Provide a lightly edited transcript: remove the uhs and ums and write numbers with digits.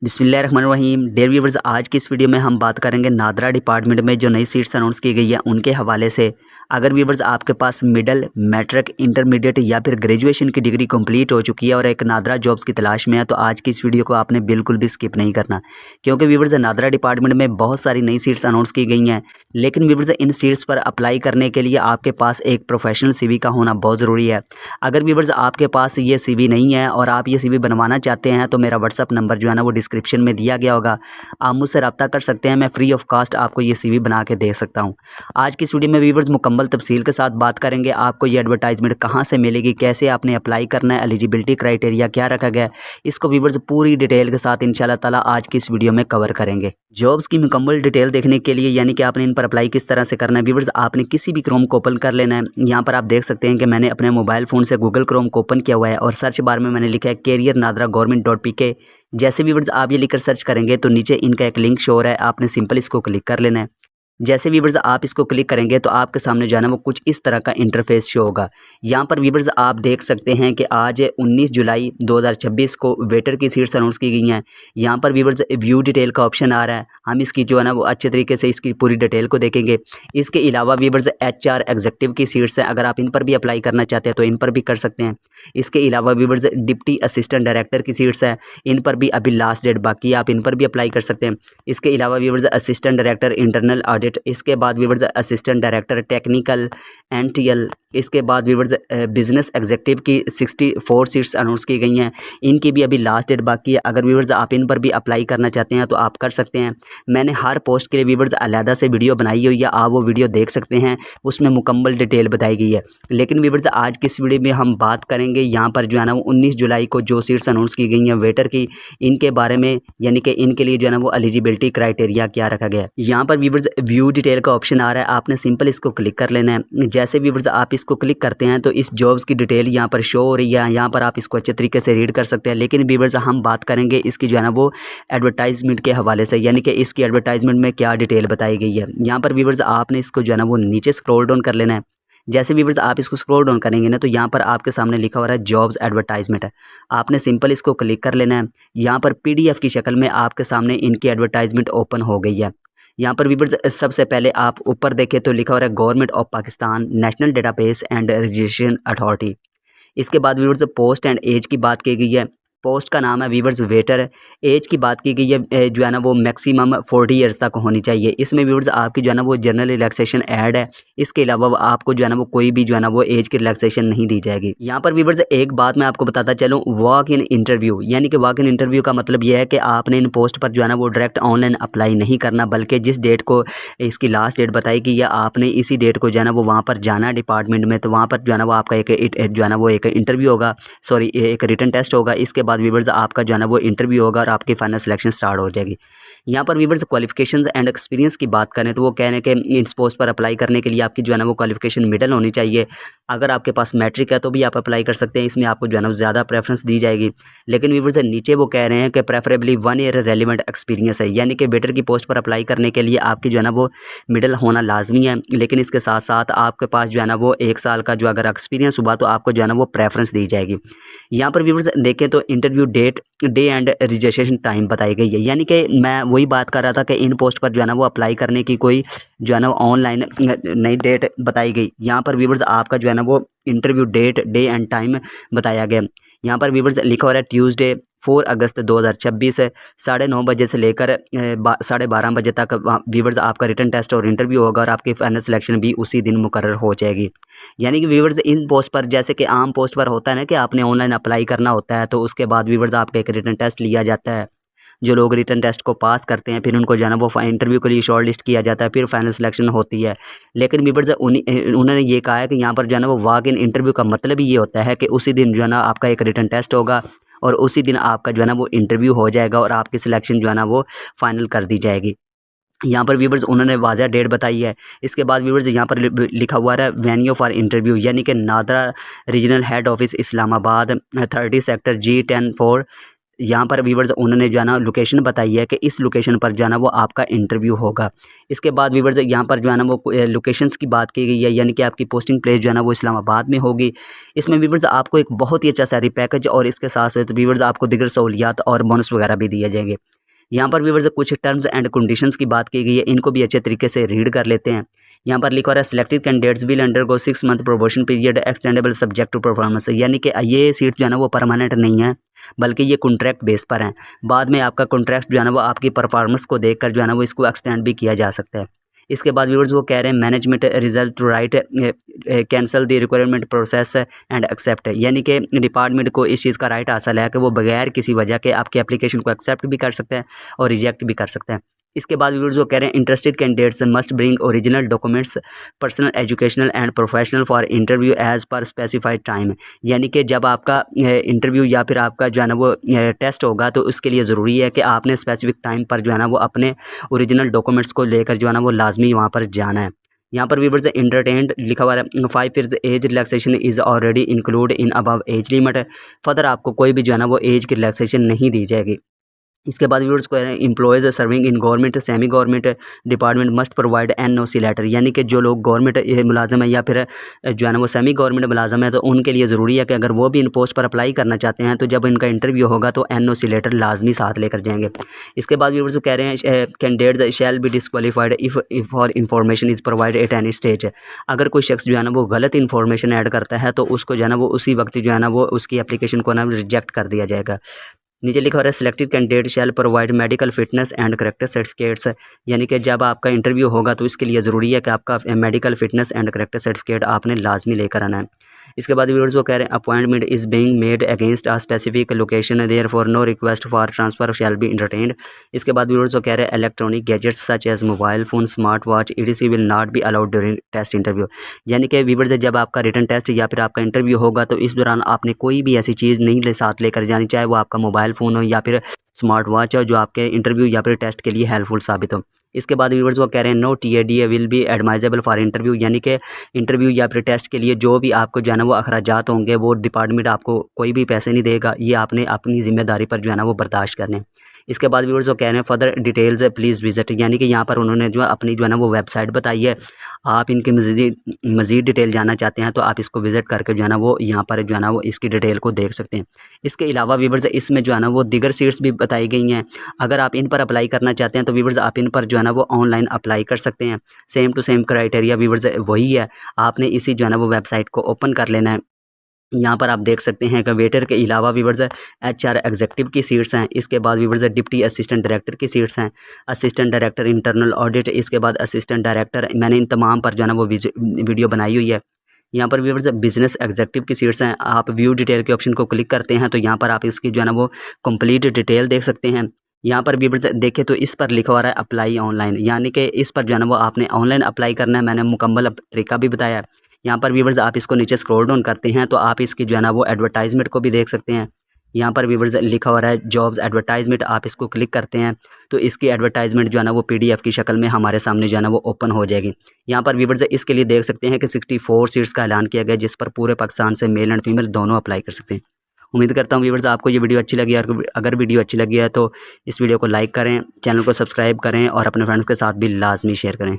बिस्मिल्लाहिर्रहमानिर्रहीम। Dear viewers, आज की इस वीडियो में हम बात करेंगे नादरा डिपार्टमेंट में जो नई सीट्स अनाउंस की गई है उनके हवाले से। अगर व्यूअर्स आपके पास मिडिल, मैट्रिक, इंटरमीडिएट या फिर ग्रेजुएशन की डिग्री कंप्लीट हो चुकी है और एक नादरा जॉब्स की तलाश में है तो आज की इस वीडियो को आपने बिल्कुल भी स्किप नहीं करना, क्योंकि व्यूअर्स नादरा डिपार्टमेंट में बहुत सारी नई सीट्स अनाउंस की गई हैं। लेकिन व्यूअर्स इन सीट्स पर अप्लाई करने के लिए आपके पास एक प्रोफेशनल CV का होना बहुत ज़रूरी है। अगर व्यूअर्स आपके पास ये CV नहीं है और आप ये CV बनवाना चाहते हैं तो मेरा व्हाट्सअप नंबर जो है ना वो डिस्क्रिप्शन में दिया गया होगा, आप मुझसे रब्ता कर सकते हैं। मैं फ्री ऑफ कास्ट आपको ये CV बना के दे सकता हूँ। आज की इस वीडियो में व्यूअर्स मुकम्मल तफसील के साथ बात करेंगे, आपको ये एडवर्टाइजमेंट कहाँ से मिलेगी, कैसे आपने अप्लाई करना है, एलिजिबिलिटी क्राइटेरिया क्या रखा गया है, इसको व्यूअर्स पूरी डिटेल के साथ इंशाल्लाह ताला आज की इस वीडियो में कवर करेंगे। जॉब्स की मुकम्मल डिटेल देखने के लिए यानी कि आपने इन पर अप्लाई किस तरह से करना है, व्यूअर्स आपने किसी भी क्रोम को ओपन कर लेना है। यहाँ पर आप देख सकते हैं कि मैंने अपने मोबाइल फ़ोन से गूगल क्रोम को ओपन किया हुआ है और सर्च बार में मैंने लिखा है कैरियर नादरा गवर्नमेंट.pk। जैसे व्यूअर्स आप ये लिखकर सर्च करेंगे तो नीचे इनका एक लिंक शो हो रहा है, आपने सिंपल इसको क्लिक कर लेना है। जैसे व्यूअर्स आप इसको क्लिक करेंगे तो आपके सामने जो है ना वो कुछ इस तरह का इंटरफेस शो होगा। यहाँ पर व्यूअर्स आप देख सकते हैं कि आज 19 जुलाई 2026 को वेटर की सीट्स अनाउंस की गई हैं। यहाँ पर व्यूअर्स व्यू डिटेल का ऑप्शन आ रहा है, हम इसकी जो है ना वो अच्छे तरीके से इसकी पूरी डिटेल को देखेंगे। इसके अलावा व्यूअर्स HR एग्जीक्यूटिव की सीट्स हैं, अगर आप इन पर भी अप्लाई करना चाहते हैं तो इन पर भी कर सकते हैं। इसके अलावा व्यूअर्स डिप्टी असिस्टेंट डायरेक्टर की सीट्स हैं, इन पर भी अभी लास्ट डेट बाकी है, आप इन पर भी अप्लाई कर सकते हैं। इसके अलावा viewers assistant director internal audit, इसके बाद viewers assistant director technical NTL, इसके बाद व्यूअर्स बिजनेस एग्जीक्यूटिव की 64 सीट्स अनाउंस की गई हैं, इनकी भी अभी लास्ट डेट बाकी है। अगर व्यूअर्स आप इन पर भी अप्लाई करना चाहते हैं तो आप कर सकते हैं। मैंने हर पोस्ट के लिए व्यूअर्स अलहदा से वीडियो बनाई हुई है, आप वो वीडियो देख सकते हैं, उसमें मुकम्मल डिटेल बताई गई है। लेकिन व्यूअर्स आज की इस वीडियो में हम बात करेंगे यहाँ पर जो है ना 19 जुलाई को जो सीट्स अनाउंस की गई हैं वेटर की, इनके बारे में, यानी कि इनके लिए जो है ना वो एलिजिबिलिटी क्राइटेरिया क्या रखा गया है। यहाँ पर व्यूअर्स व्यू डिटेल का ऑप्शन आ रहा है, आपने सिंपल इसको क्लिक कर लेना है। जैसे व्यूअर्स आप इसको क्लिक करते हैं तो इस जॉब्स की डिटेल यहाँ पर शो हो रही है, यहाँ पर आप इसको अच्छे तरीके से रीड कर सकते हैं। लेकिन व्यूअर्स हम बात करेंगे इसकी जो है ना वो एडवर्टाइजमेंट के हवाले से, यानी कि इसकी एडवर्टाइजमेंट में क्या डिटेल बताई गई है। यहाँ पर व्यूअर्स आपने इसको जो है ना वो नीचे स्क्रॉल डाउन कर लेना है। जैसे व्यूअर्स आप इसको स्क्रॉल डाउन करेंगे ना तो यहाँ पर आपके सामने लिखा हुआ है जॉब्स एडवर्टाइजमेंट है, आपने सिंपल इसको क्लिक कर लेना है। यहाँ पर PDF की शक्ल में आपके सामने इनकी एडवर्टाइजमेंट ओपन हो गई है। यहाँ पर व्यूअर्स सबसे पहले आप ऊपर देखें तो लिखा हो रहा है government of Pakistan national database and registration authority. इसके बाद व्यूअर्स पोस्ट एंड एज की बात की गई है, पोस्ट का नाम है व्यूअर्स वेटर। एज की बात की गई है जो है ना वो मैक्सिमम 40 ईयर्स तक होनी चाहिए। इसमें व्यूअर्स आपकी जो है ना वो जनरल रिलैक्सेशन ऐड है, इसके अलावा आपको जो है ना वो कोई भी जो है ना वो एज की रिलैक्सेशन नहीं दी जाएगी। यहाँ पर व्यूअर्स एक बात मैं आपको बताता चलूँ, वॉक इन इंटरव्यू, यानी कि वॉक इन इंटरव्यू का मतलब यह है कि आपने इन पोस्ट पर जो है ना वो डायरेक्ट ऑनलाइन अप्लाई नहीं करना, बल्कि जिस डेट को इसकी लास्ट डेट बताई गई है आपने इसी डेट को जो है ना वो वहाँ पर जाना डिपार्टमेंट में, तो वहाँ पर जो है ना वो आपका एक जो है ना वो एक इंटरव्यू होगा, सॉरी एक रिटन टेस्ट होगा। इसके बाद व्यूअर्स आपका जो है ना वो इंटरव्यू होगा और आपकी फाइनल सिलेक्शन स्टार्ट हो जाएगी। यहाँ पर व्यूअर्स क्वालिफिकेशंस एंड एक्सपीरियंस की बात करें तो वो कह रहे हैं कि इस पोस्ट पर अप्लाई करने के लिए आपकी जो है ना वो क्वालिफिकेशन मिडिल होनी चाहिए। अगर आपके पास मैट्रिक है तो भी आप अप्लाई कर सकते हैं, इसमें आपको जो है ना ज़्यादा प्रेफरेंस दी जाएगी। लेकिन व्यूअर्स नीचे वो कह रहे हैं कि प्रेफरेबली 1 ईयर रेलिवेंट एक्सपीरियंस है, यानी कि वेटर की पोस्ट पर अप्लाई करने के लिए आपकी जो है ना वो मिडिल होना लाजमी है। लेकिन इसके साथ साथ आपके पास जो है ना वो 1 साल का जो अगर एक्सपीरियंस हुआ तो आपको जो है ना वो प्रेफरेंस दी जाएगी। यहाँ पर व्यूअर्स देखें तो interview date, day and registration time बताई गई है, यानी कि मैं वही बात कर रहा था कि इन पोस्ट पर जो है ना वो अप्लाई करने की कोई जो है ना ऑनलाइन नई डेट बताई गई। यहाँ पर व्यूअर्स आपका जो है ना वो interview date, day and time बताया गया। यहाँ पर व्यूअर्स लिखा हो रहा है ट्यूसडे 4 अगस्त 2026 9:30 बजे से लेकर 12:30 बजे तक व्यूअर्स आपका रिटन टेस्ट और इंटरव्यू होगा और आपकी फाइनल सिलेक्शन भी उसी दिन मुकर्रर हो जाएगी। यानी कि व्यूअर्स इन पोस्ट पर जैसे कि आम पोस्ट पर होता है ना कि आपने ऑनलाइन अप्लाई करना होता है, तो उसके बाद व्यूअर्स आपका एक रिटन टेस्ट लिया जाता है। जो लोग रिटन टेस्ट को पास करते हैं फिर उनको जो है ना वो इंटरव्यू के लिए शॉर्ट लिस्ट किया जाता है, फिर फाइनल सिलेक्शन होती है। लेकिन व्यूअर्स उन्होंने ये कहा है कि यहाँ पर जो है ना वो वॉक इन इंटरव्यू का मतलब ही ये होता है कि उसी दिन जो है ना आपका एक रिटन टेस्ट होगा और उसी दिन आपका जो है ना वो इंटरव्यू हो जाएगा और आपकी सिलेक्शन जो है ना वो फाइनल कर दी जाएगी। यहाँ पर व्यूअर्स उन्होंने वाज़ह डेट बताई है। इसके बाद व्यूअर्स यहाँ पर लिखा हुआ है वेन्यू फॉर इंटरव्यू, यानी कि NADRA regional head office Islamabad 30 sector G10 4 यहाँ पर व्यूवर्स उन्होंने जो है ना लोकेशन बताई है कि इस लोकेशन पर जो है ना वो आपका इंटरव्यू होगा। इसके बाद व्यूवर्स यहाँ पर जो है ना वो लोकेशंस की बात की गई है, यानी कि आपकी पोस्टिंग प्लेस जो है ना वो इस्लामाबाद में होगी। इसमें व्यूवर्स आपको एक बहुत ही अच्छा सैलरी पैकेज और इसके साथ साथ व्यूवर्स आपको दीगर सहूलियात और बोनस वगैरह भी दिए जाएंगे। यहाँ पर व्यूवर्स कुछ टर्म्स एंड कंडीशंस की बात की गई है, इनको भी अच्छे तरीके से रीड कर लेते हैं। यहाँ पर लिखा हो रहा है selected candidates will undergo 6 month probation period extendable subject to performance, यानी कि ये सीट जो है ना वो परमानेंट नहीं है बल्कि ये कॉन्ट्रैक्ट बेस पर है। बाद में आपका कॉन्ट्रैक्ट जो है ना वो आपकी परफॉर्मेंस को देखकर जो है ना वो इसको एक्सटेंड भी किया जा सकता है। इसके बाद व्यूवर्स वो कह रहे हैं management result to right cancel the requirement process and accept, यानी कि डिपार्टमेंट को इस चीज़ का राइट हासिल है कि वो बगैर किसी वजह के आपकी एप्लीकेशन को एक्सेप्ट भी कर सकता है और रिजेक्ट भी कर सकता है। इसके बाद व्यूवर्स वो कह रहे हैं interested candidates must bring original documents personal educational and professional for interview as per specified time, यानी कि जब आपका इंटरव्यू या फिर आपका जो है ना वो टेस्ट होगा तो उसके लिए ज़रूरी है कि आपने स्पेसिफिक टाइम पर जो है ना वो अपने ओरिजिनल डॉक्यूमेंट्स को लेकर जो है ना वो लाजमी वहाँ पर जाना है। यहाँ पर व्यूवर्स इंटरटेन्ड लिखा हुआ है 5 years age relaxation is already include in above age limit, further आपको कोई भी जो है ना वो एज की रिलैक्सेशन नहीं दी जाएगी। इसके बाद व्यूअर्स को employees serving in government semi government department must provide NOC letter, यानी कि जो लोग गवर्नमेंट मुलाजम है या फिर जो है ना वो सेमी गवर्नमेंट मुलाजम है तो उनके लिए ज़रूरी है कि अगर वो भी इन पोस्ट पर अप्लाई करना चाहते हैं तो जब इनका इंटरव्यू होगा तो एनओसी लेटर लाजमी साथ लेकर जाएंगे। इसके बाद व्यूअर्स कह रहे हैं candidates shall be disqualified if for information is provide at any stage, अगर कोई शख्स जो है ना वो गलत इन्फॉर्मेशन ऐड करता है तो उसको जो है ना वो उसी वक्त जो है ना वो उसकी एप्लीकेशन को ना रिजेक्ट कर दिया जाएगा। नीचे लिखा हो रहा है selected candidate shell provide medical fitness and character certificates, यानी कि जब आपका इंटरव्यू होगा तो इसके लिए ज़रूरी है कि आपका medical fitness and character certificate आपने लाजमी लेकर आना है। इसके बाद व्यूअर्स वो कह रहे हैं appointment is being made against a specific location therefore no request for transfer shall be entertained. इसके बाद व्यूअर्स वो कह रहे हैं electronic gadgets such as mobile phone smart watch ETC will not be allowed during test interview, यानी कि viewers जब आपका रिटन टेस्ट या फिर आपका इंटरव्यू होगा तो इस दौरान आपने कोई भी ऐसी चीज़ नहीं साथ लेकर जानी, चाहे वो आपका मोबाइल फ़ोन हो या फिर स्मार्ट वॉच हो जो आपके इंटरव्यू या फिर टेस्ट के लिए हेल्पफुल साबित हो। इसके बाद व्यूअर्स वो कह रहे हैं no TAD will be admissible for interview, यानी कि इंटरव्यू या फिर टेस्ट के लिए जो भी आपको जो है ना वो अखराजात होंगे वो डिपार्टमेंट आपको कोई भी पैसे नहीं देगा, ये आपने अपनी जिम्मेदारी पर जो है ना वो बर्दाश्त करने। इसके बाद व्यूअर्स वो कह रहे हैं फर्दर डिटेल्स प्लीज़ विजिट, यानी कि यहाँ पर उन्होंने जो अपनी जो है ना वो वेबसाइट बताई है, आप इनकी मज़ीद डिटेल जानना चाहते हैं तो आप इसको विज़िट करके जो है ना वो यहाँ पर जो है ना वो इसकी डिटेल को देख सकते हैं। इसके अलावा व्यूअर्स इसमें जो है ना वो दीगर सीट्स भी बताई गई हैं, अगर आप इन पर अप्लाई करना चाहते हैं तो व्यूअर्स आप इन पर जो है ना वो ऑनलाइन अप्लाई कर सकते हैं। Same to same criteria viewers वही है, आपने इसी जो है ना वो वेबसाइट को ओपन कर लेना है। यहाँ पर आप देख सकते हैं कि वेटर के अलावा व्यूअर्स HR एग्जीक्यूटिव की सीट्स हैं। इसके बाद व्यूअर्स डिप्टी असिस्टेंट डायरेक्टर की सीट्स हैं, असिस्टेंट डायरेक्टर इंटरनल ऑडिट, इसके बाद असिस्टेंट डायरेक्टर, मैंने इन तमाम पर जो है ना वो वीडियो बनाई हुई है। यहाँ पर व्यूअर्स बिजनेस एग्जीक्यूटिव की सीट्स हैं, आप व्यू डिटेल के ऑप्शन को क्लिक करते हैं तो यहाँ पर आप इसकी जो है ना वो कंप्लीट डिटेल देख सकते हैं। यहाँ पर व्यूअर्स देखें तो इस पर लिखा हुआ है अप्लाई ऑनलाइन, यानी कि इस पर जो है ना वो आपने ऑनलाइन अप्लाई करना है, मैंने मुकम्मल तरीका भी बताया है। यहाँ पर व्यूअर्स आप इसको नीचे स्क्रॉल डाउन करते हैं तो आप इसकी जो है ना वो एडवर्टाइजमेंट को भी देख सकते हैं। यहाँ पर व्यूअर्स लिखा हुआ है जॉब्स एडवर्टाइजमेंट, आप इसको क्लिक करते हैं तो इसकी एडवर्टाइजमेंट जो है ना वो PDF की शक्ल में हमारे सामने जो है ना वो ओपन हो जाएगी। यहाँ पर व्यूअर्स इसके लिए देख सकते हैं कि 64 सीट्स का ऐलान किया गया जिस पर पूरे पाकिस्तान से मेल एंड फीमेल दोनों अप्लाई कर सकते हैं। उम्मीद करता हूँ व्यूअर्स आपको ये वीडियो अच्छी लगी है, और अगर वीडियो अच्छी लगी है तो इस वीडियो को लाइक करें, चैनल को सब्सक्राइब करें और अपने फ्रेंड्स के साथ भी लाजमी शेयर करें।